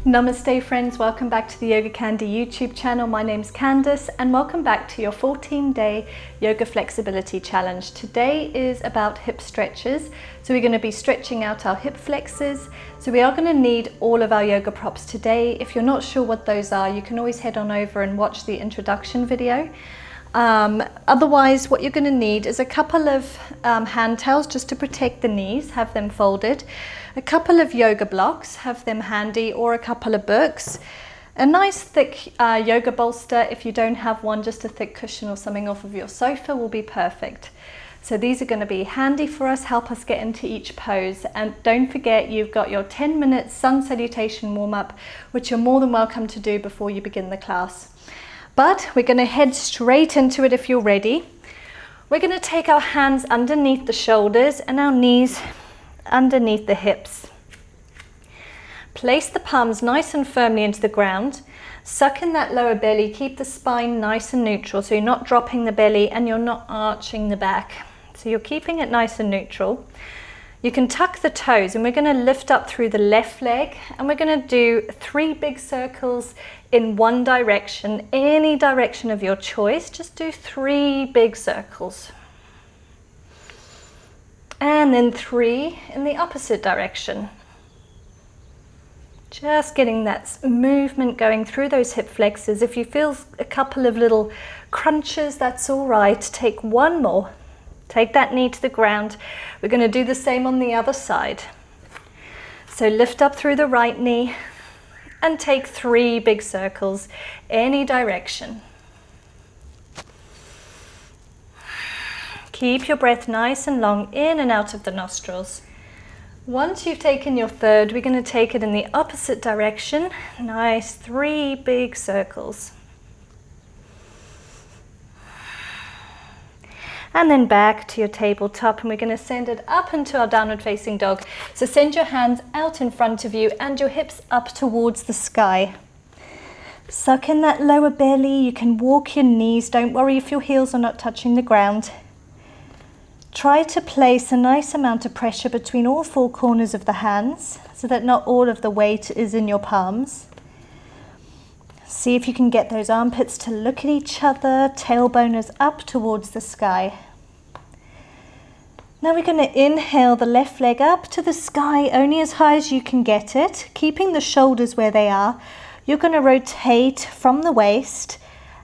Namaste friends, welcome back to the Yogacandi YouTube channel. My name's Candace and welcome back to your 14-day yoga flexibility challenge. Today is about hip stretches. So we're going to be stretching out our hip flexors. So we are going to need all of our yoga props today. If you're not sure what those are, you can always head on over and watch the introduction video. Otherwise, what you're going to need is a couple of hand towels just to protect the knees, have them folded, a couple of yoga blocks, have them handy, or a couple of books, a nice thick yoga bolster. If you don't have one, just a thick cushion or something off of your sofa will be perfect. So these are going to be handy for us, help us get into each pose. And don't forget, you've got your 10-minute sun salutation warm-up, which you're more than welcome to do before you begin the class. But we're going to head straight into it if you're ready. We're going to take our hands underneath the shoulders and our knees underneath the hips. Place the palms nice and firmly into the ground. Suck in that lower belly. Keep the spine nice and neutral so you're not dropping the belly and you're not arching the back. So you're keeping it nice and neutral. You can tuck the toes and we're going to lift up through the left leg and we're going to do 3 big circles in one direction, any direction of your choice. Just do 3 big circles. And then 3 in the opposite direction. Just getting that movement going through those hip flexors. If you feel a couple of little crunches, that's all right. Take one more. Take that knee to the ground. We're going to do the same on the other side. So lift up through the right knee and take 3 big circles, any direction. Keep your breath nice and long in and out of the nostrils. Once you've taken your 3rd, we're going to take it in the opposite direction. Nice 3 big circles. And then back to your tabletop, and we're going to send it up into our downward facing dog. So send your hands out in front of you and your hips up towards the sky. Suck in that lower belly. You can walk your knees. Don't worry if your heels are not touching the ground. Try to place a nice amount of pressure between all 4 corners of the hands so that not all of the weight is in your palms. See if you can get those armpits to look at each other, tailbone is up towards the sky. Now we're going to inhale the left leg up to the sky, only as high as you can get it, keeping the shoulders where they are. You're going to rotate from the waist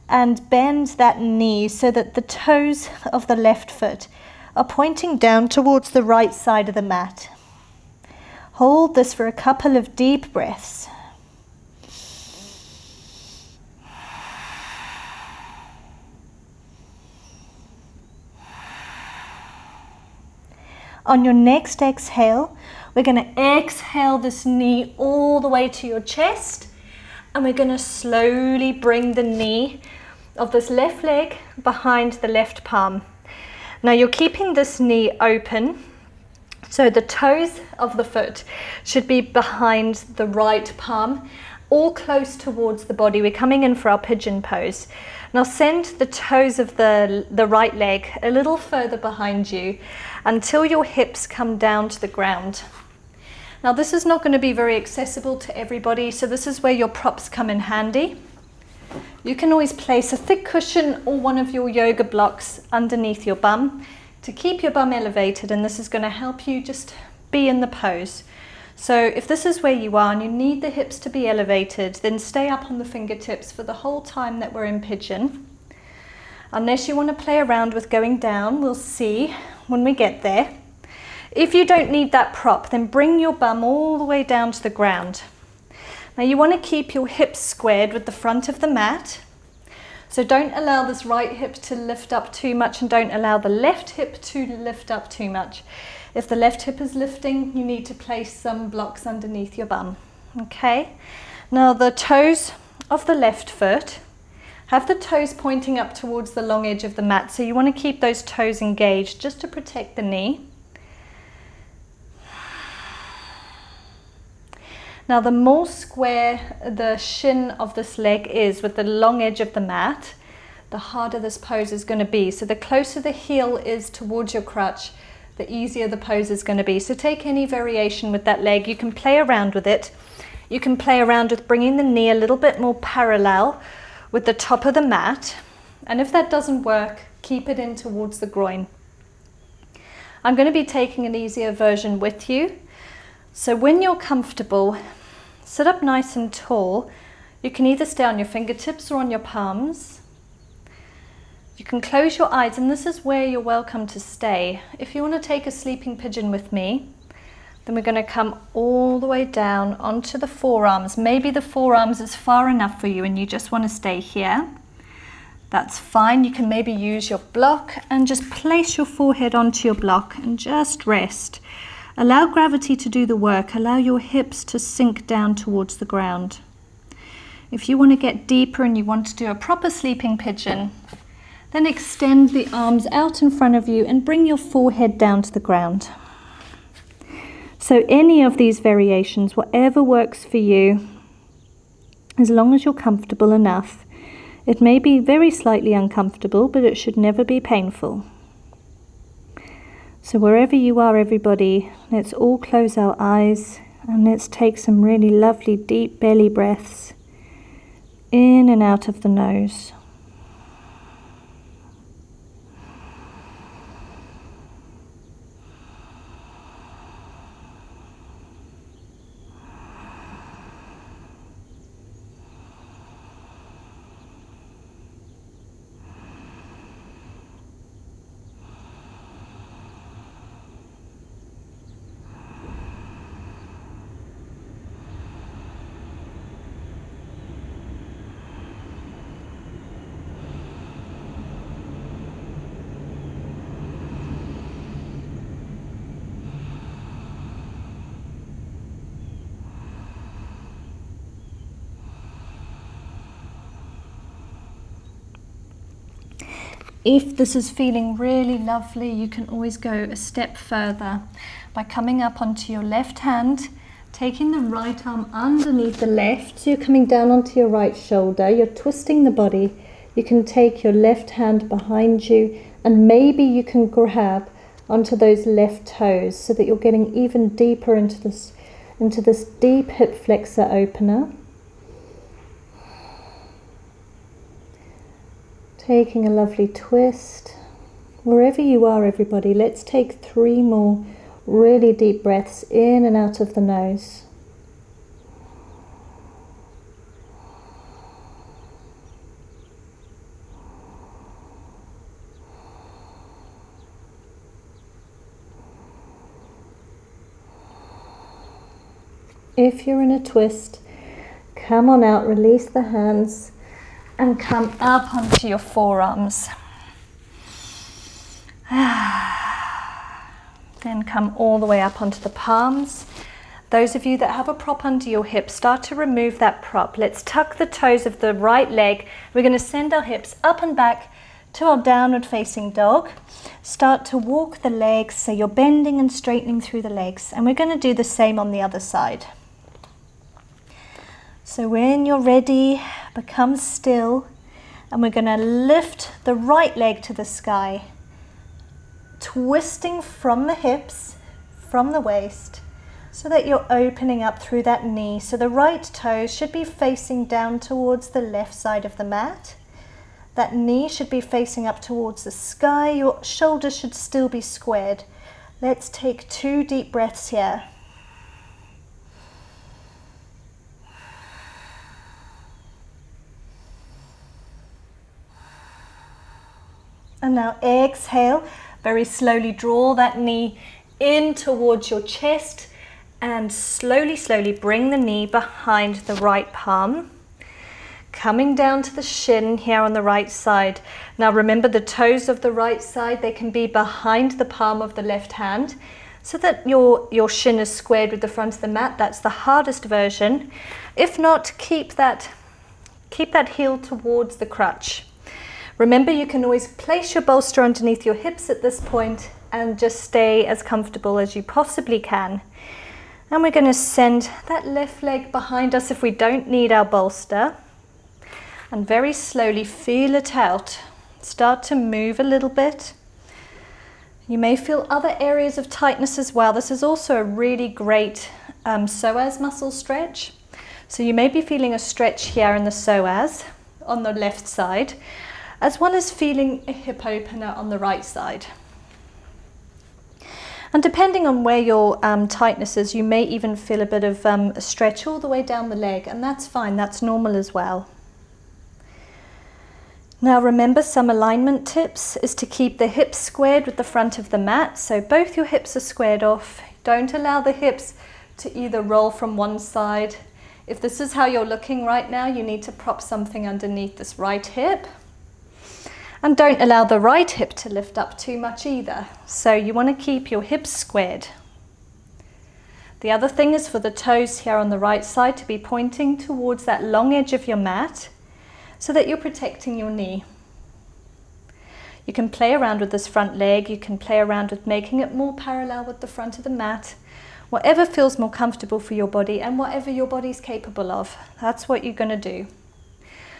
and bend that knee so that the toes of the left foot are pointing down towards the right side of the mat. Hold this for a couple of deep breaths. On your next exhale, we're going to exhale this knee all the way to your chest, and we're going to slowly bring the knee of this left leg behind the left palm. Now you're keeping this knee open, so the toes of the foot should be behind the right palm, all close towards the body. We're coming in for our pigeon pose. Now send the toes of the right leg a little further behind you until your hips come down to the ground. Now this is not going to be very accessible to everybody, so this is where your props come in handy. You can always place a thick cushion or one of your yoga blocks underneath your bum to keep your bum elevated, and this is going to help you just be in the pose. So if this is where you are and you need the hips to be elevated, then stay up on the fingertips for the whole time that we're in pigeon. Unless you want to play around with going down, we'll see when we get there. If you don't need that prop, then bring your bum all the way down to the ground. Now you want to keep your hips squared with the front of the mat. So don't allow this right hip to lift up too much and don't allow the left hip to lift up too much. If the left hip is lifting, you need to place some blocks underneath your bum. Okay? Now the toes of the left foot, have the toes pointing up towards the long edge of the mat. So you want to keep those toes engaged just to protect the knee. Now the more square the shin of this leg is with the long edge of the mat, the harder this pose is going to be. So the closer the heel is towards your crutch, the easier the pose is going to be. So take any variation with that leg. You can play around with it. You can play around with bringing the knee a little bit more parallel with the top of the mat. And if that doesn't work, keep it in towards the groin. I'm going to be taking an easier version with you. So when you're comfortable, sit up nice and tall. You can either stay on your fingertips or on your palms. You can close your eyes, and this is where you're welcome to stay. If you want to take a sleeping pigeon with me, then we're going to come all the way down onto the forearms. Maybe the forearms is far enough for you and you just want to stay here. That's fine. You can maybe use your block and just place your forehead onto your block and just rest. Allow gravity to do the work. Allow your hips to sink down towards the ground. If you want to get deeper and you want to do a proper sleeping pigeon, then extend the arms out in front of you and bring your forehead down to the ground. So any of these variations, whatever works for you, as long as you're comfortable enough. It may be very slightly uncomfortable, but it should never be painful. So wherever you are, everybody, let's all close our eyes and let's take some really lovely deep belly breaths in and out of the nose. If this is feeling really lovely, you can always go a step further by coming up onto your left hand, taking the right arm underneath the left. So you're coming down onto your right shoulder, you're twisting the body. You can take your left hand behind you and maybe you can grab onto those left toes so that you're getting even deeper into this deep hip flexor opener. Taking a lovely twist. Wherever you are, everybody, let's take 3 more really deep breaths in and out of the nose. If you're in a twist, come on out, release the hands, and come up onto your forearms. Then come all the way up onto the palms. Those of you that have a prop under your hips, start to remove that prop. Let's tuck the toes of the right leg. We're going to send our hips up and back to our downward facing dog. Start to walk the legs, so you're bending and straightening through the legs. And we're going to do the same on the other side. So when you're ready, become still, and we're going to lift the right leg to the sky, twisting from the hips, from the waist, so that you're opening up through that knee. So the right toes should be facing down towards the left side of the mat. That knee should be facing up towards the sky. Your shoulders should still be squared. Let's take 2 deep breaths here. And now exhale, very slowly draw that knee in towards your chest and slowly bring the knee behind the right palm. Coming down to the shin here on the right side. Now remember, the toes of the right side, they can be behind the palm of the left hand so that your shin is squared with the front of the mat. That's the hardest version. If not, keep that heel towards the crutch. Remember, you can always place your bolster underneath your hips at this point and just stay as comfortable as you possibly can. And we're going to send that left leg behind us if we don't need our bolster. And very slowly feel it out. Start to move a little bit. You may feel other areas of tightness as well. This is also a really great psoas muscle stretch. So you may be feeling a stretch here in the psoas on the left side, as well as feeling a hip opener on the right side. And depending on where your tightness is, you may even feel a bit of a stretch all the way down the leg, and that's fine, that's normal as well. Now remember, some alignment tips is to keep the hips squared with the front of the mat, so both your hips are squared off. Don't allow the hips to either roll from one side. If this is how you're looking right now, you need to prop something underneath this right hip. And don't allow the right hip to lift up too much either. So you want to keep your hips squared. The other thing is for the toes here on the right side to be pointing towards that long edge of your mat so that you're protecting your knee. You can play around with this front leg, you can play around with making it more parallel with the front of the mat. Whatever feels more comfortable for your body and whatever your body's capable of, that's what you're going to do.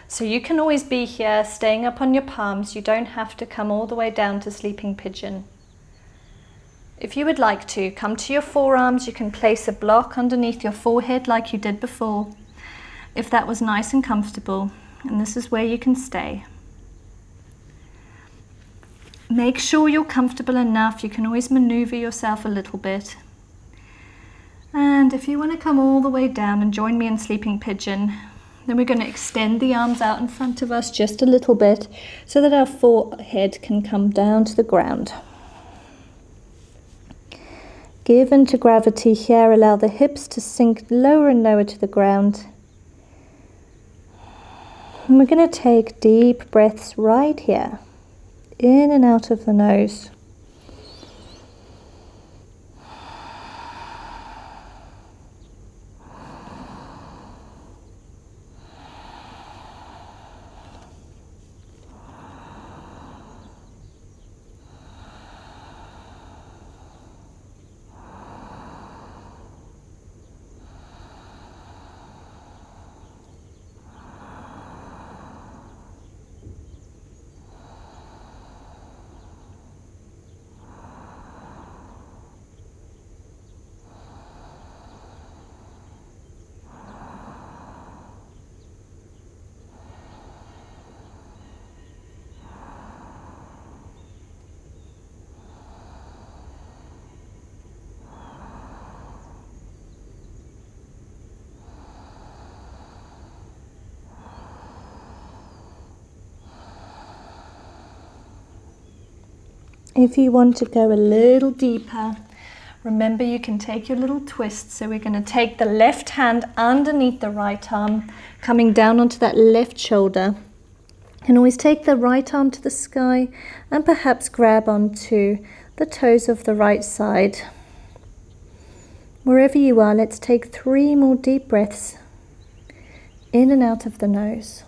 So you can always be here staying up on your palms. You don't have to come all the way down to sleeping pigeon. If you would like to, come to your forearms. You can place a block underneath your forehead like you did before, if that was nice and comfortable. And this is where you can stay. Make sure you're comfortable enough. You can always maneuver yourself a little bit. And if you want to come all the way down and join me in sleeping pigeon, then we're going to extend the arms out in front of us just a little bit so that our forehead can come down to the ground. Give into gravity here, allow the hips to sink lower and lower to the ground. And we're going to take deep breaths right here, in and out of the nose. If you want to go a little deeper, remember you can take your little twist. So we're going to take the left hand underneath the right arm, coming down onto that left shoulder. And always take the right arm to the sky and perhaps grab onto the toes of the right side. Wherever you are, let's take 3 more deep breaths in and out of the nose.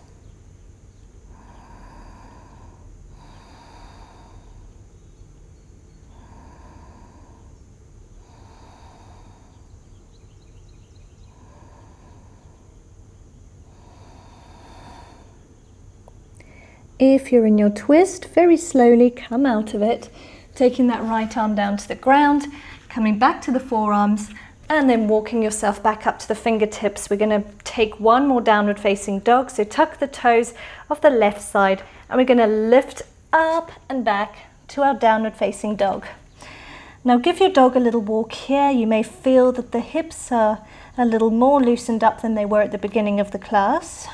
If you're in your twist, very slowly come out of it, taking that right arm down to the ground, coming back to the forearms, and then walking yourself back up to the fingertips. We're going to take 1 more downward facing dog. So tuck the toes of the left side, and we're going to lift up and back to our downward facing dog. Now give your dog a little walk here. You may feel that the hips are a little more loosened up than they were at the beginning of the class.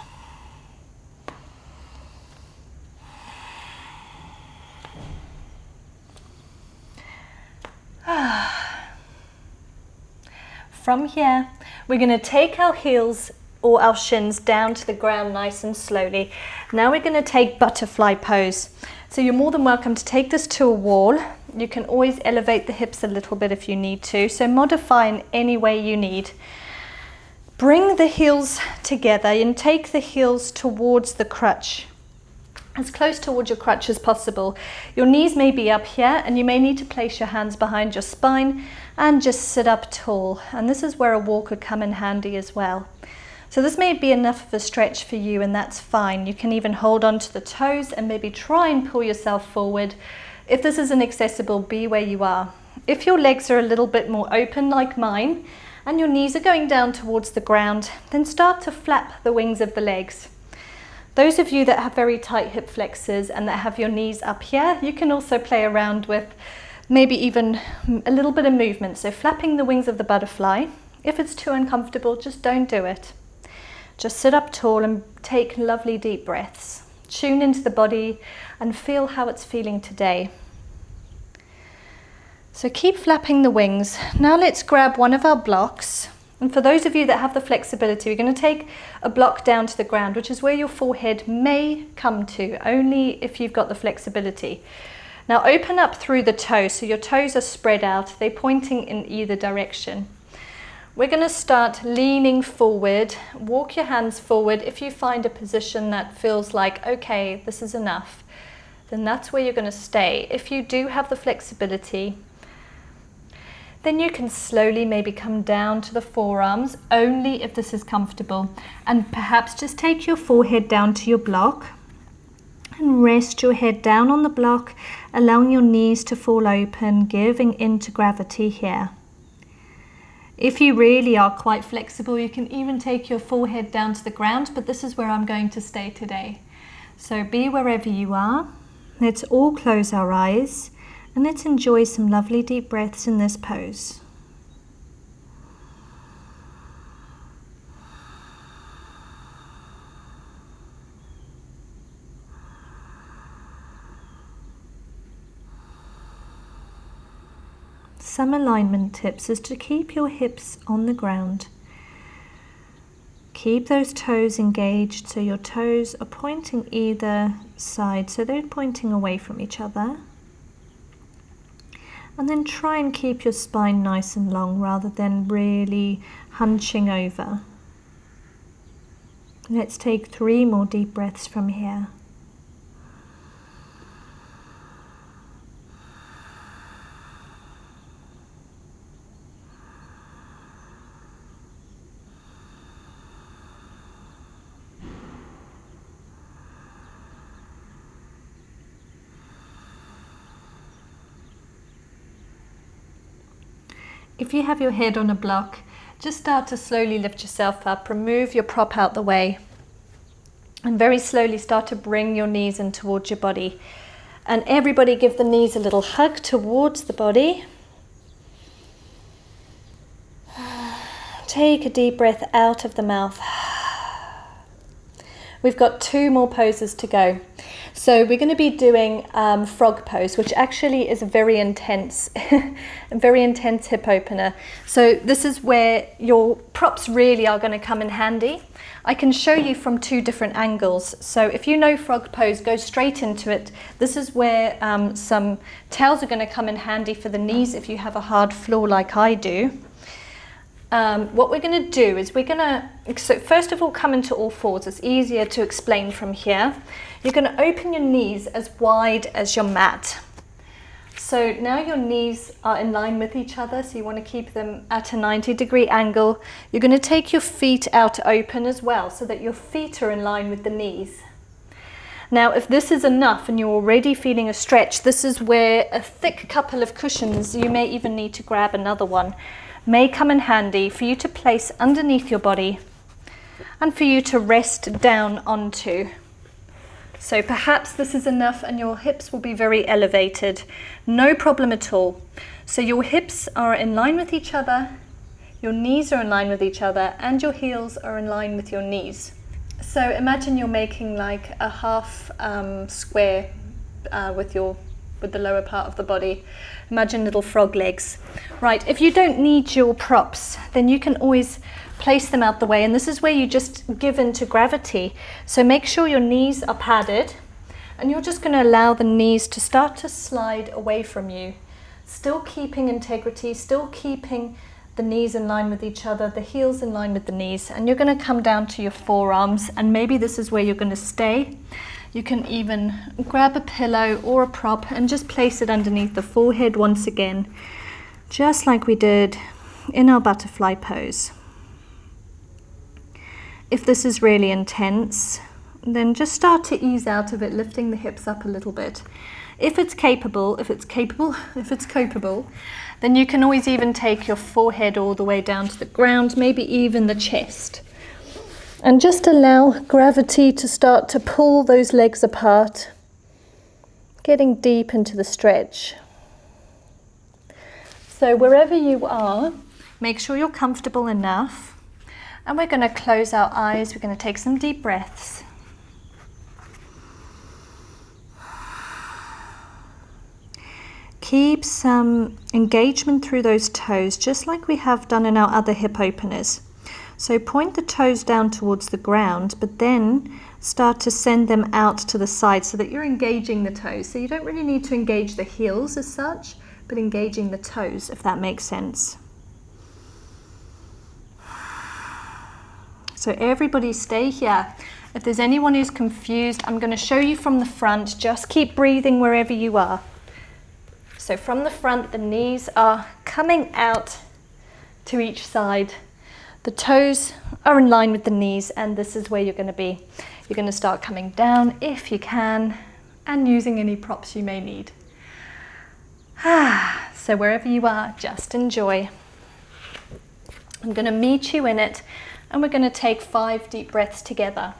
From here, we're going to take our heels or our shins down to the ground nice and slowly. Now we're going to take butterfly pose. So you're more than welcome to take this to a wall. You can always elevate the hips a little bit if you need to. So modify in any way you need. Bring the heels together and take the heels towards the crutch, as close towards your crutch as possible. Your knees may be up here and you may need to place your hands behind your spine and just sit up tall. And this is where a wall could come in handy as well. So this may be enough of a stretch for you, and that's fine. You can even hold on to the toes and maybe try and pull yourself forward. If this is inaccessible, be where you are. If your legs are a little bit more open like mine and your knees are going down towards the ground, then start to flap the wings of the legs. Those of you that have very tight hip flexors and that have your knees up here, you can also play around with maybe even a little bit of movement. So flapping the wings of the butterfly. If it's too uncomfortable, just don't do it. Just sit up tall and take lovely deep breaths. Tune into the body and feel how it's feeling today. So keep flapping the wings. Now let's grab one of our blocks. And for those of you that have the flexibility, we're going to take a block down to the ground, which is where your forehead may come to, only if you've got the flexibility. Now open up through the toes, so your toes are spread out, they're pointing in either direction. We're going to start leaning forward, walk your hands forward. If you find a position that feels like, okay, this is enough, then that's where you're going to stay. If you do have the flexibility, then you can slowly maybe come down to the forearms, only if this is comfortable. And perhaps just take your forehead down to your block and rest your head down on the block, allowing your knees to fall open, giving into gravity here. If you really are quite flexible, you can even take your forehead down to the ground, but this is where I'm going to stay today. So be wherever you are. Let's all close our eyes. And let's enjoy some lovely deep breaths in this pose. Some alignment tips is to keep your hips on the ground. Keep those toes engaged so your toes are pointing either side, so they're pointing away from each other. And then try and keep your spine nice and long rather than really hunching over. Let's take 3 more deep breaths from here. If you have your head on a block, just start to slowly lift yourself up, remove your prop out the way, and very slowly start to bring your knees in towards your body. And everybody give the knees a little hug towards the body. Take a deep breath out of the mouth. We've got 2 more poses to go. So we're going to be doing frog pose, which actually is a very intense hip opener. So this is where your props really are going to come in handy. I can show you from 2 different angles. So if you know frog pose, go straight into it. This is where some towels are going to come in handy for the knees if you have a hard floor like I do. What we're going to do is we're going to, so first of all, come into all fours. It's easier to explain from here. You're going to open your knees as wide as your mat. So now your knees are in line with each other, so you want to keep them at a 90-degree angle. You're going to take your feet out open as well, so that your feet are in line with the knees. Now, if this is enough and you're already feeling a stretch, this is where a thick couple of cushions, you may even need to grab another one, may come in handy for you to place underneath your body and for you to rest down onto. So perhaps this is enough and your hips will be very elevated. No problem at all. So your hips are in line with each other, your knees are in line with each other, and your heels are in line with your knees. So imagine you're making like a half square with the lower part of the body. Imagine little frog legs. Right, if you don't need your props, then you can always place them out the way, and this is where you just give in to gravity. So make sure your knees are padded, and you're just going to allow the knees to start to slide away from you, still keeping integrity, still keeping the knees in line with each other, the heels in line with the knees, and you're going to come down to your forearms, and maybe this is where you're going to stay. You can even grab a pillow or a prop and just place it underneath the forehead once again, just like we did in our butterfly pose. If this is really intense, then just start to ease out of it, lifting the hips up a little bit. If it's capable, then you can always even take your forehead all the way down to the ground, maybe even the chest. And just allow gravity to start to pull those legs apart, getting deep into the stretch. So wherever you are, make sure you're comfortable enough. And we're going to close our eyes. We're going to take some deep breaths. Keep some engagement through those toes, just like we have done in our other hip openers. So point the toes down towards the ground, but then start to send them out to the side so that you're engaging the toes. So you don't really need to engage the heels as such, but engaging the toes, if that makes sense. So everybody stay here. If there's anyone who's confused, I'm going to show you from the front. Just keep breathing wherever you are. So from the front, the knees are coming out to each side. The toes are in line with the knees, and this is where you're going to be. You're going to start coming down if you can, and using any props you may need. So wherever you are, just enjoy. I'm going to meet you in it, and we're going to take 5 deep breaths together.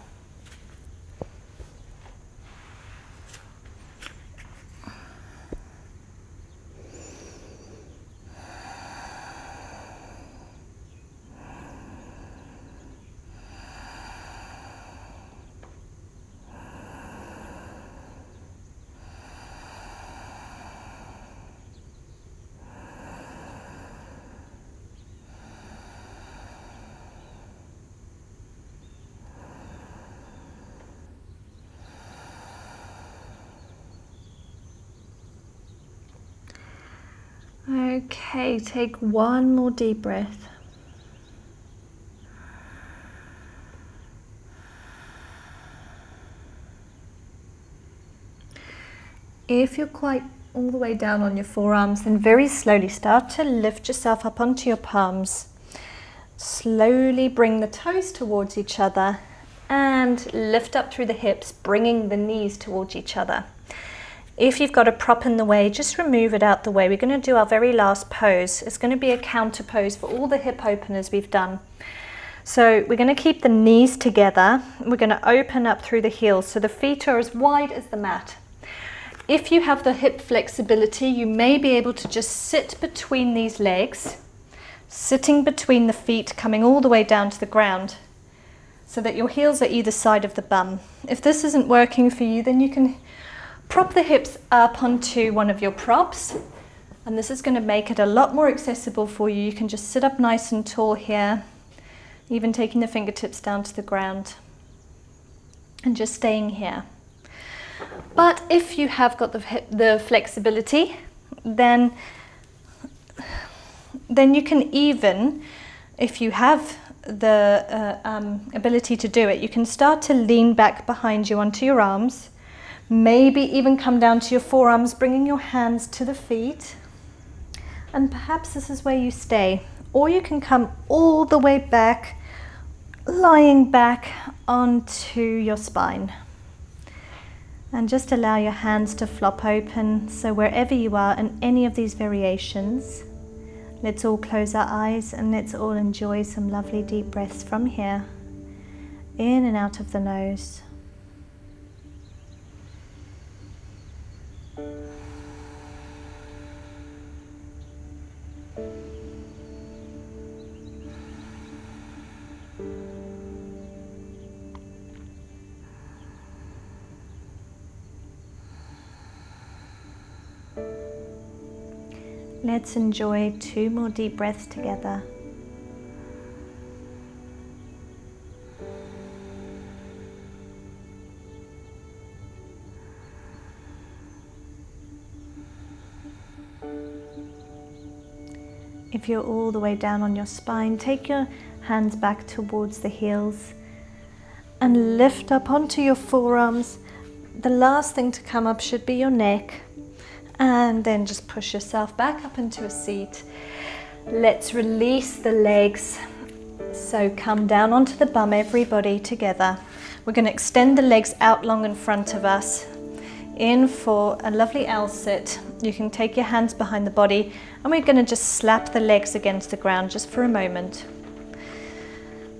Okay, take one more deep breath. If you're quite all the way down on your forearms, then very slowly start to lift yourself up onto your palms. Slowly bring the toes towards each other and lift up through the hips, bringing the knees towards each other. If you've got a prop in the way, just remove it out the way. We're going to do our very last pose. It's going to be a counter pose for all the hip openers we've done. So we're going to keep the knees together. We're going to open up through the heels so the feet are as wide as the mat. If you have the hip flexibility, you may be able to just sit between these legs, sitting between the feet, coming all the way down to the ground, so that your heels are either side of the bum. If this isn't working for you, then you can prop the hips up onto one of your props, and this is going to make it a lot more accessible for you. You can just sit up nice and tall here, even taking the fingertips down to the ground and just staying here. But if you have got the flexibility, then you can even, if you have the ability to do it, you can start to lean back behind you onto your arms. Maybe even come down to your forearms, bringing your hands to the feet. And perhaps this is where you stay. Or you can come all the way back, lying back onto your spine. And just allow your hands to flop open. So wherever you are in any of these variations, let's all close our eyes and let's all enjoy some lovely deep breaths from here. In and out of the nose. Let's enjoy 2 more deep breaths together. If you're all the way down on your spine, take your hands back towards the heels and lift up onto your forearms. The last thing to come up should be your neck. And then just push yourself back up into a seat. Let's release the legs. So come down onto the bum, everybody together. We're going to extend the legs out long in front of us. in for a lovely L sit. You can take your hands behind the body, and we're going to just slap the legs against the ground just for a moment.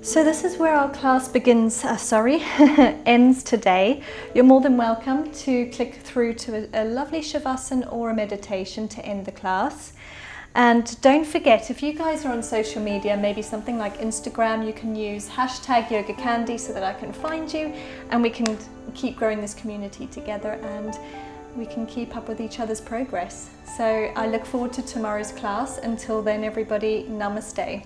So this is where our class ends today. You're more than welcome to click through to a lovely Shavasana or a meditation to end the class. And don't forget, if you guys are on social media, maybe something like Instagram, you can use hashtag Yogacandi so that I can find you, and we can keep growing this community together, and we can keep up with each other's progress. So I look forward to tomorrow's class. Until then, everybody, namaste.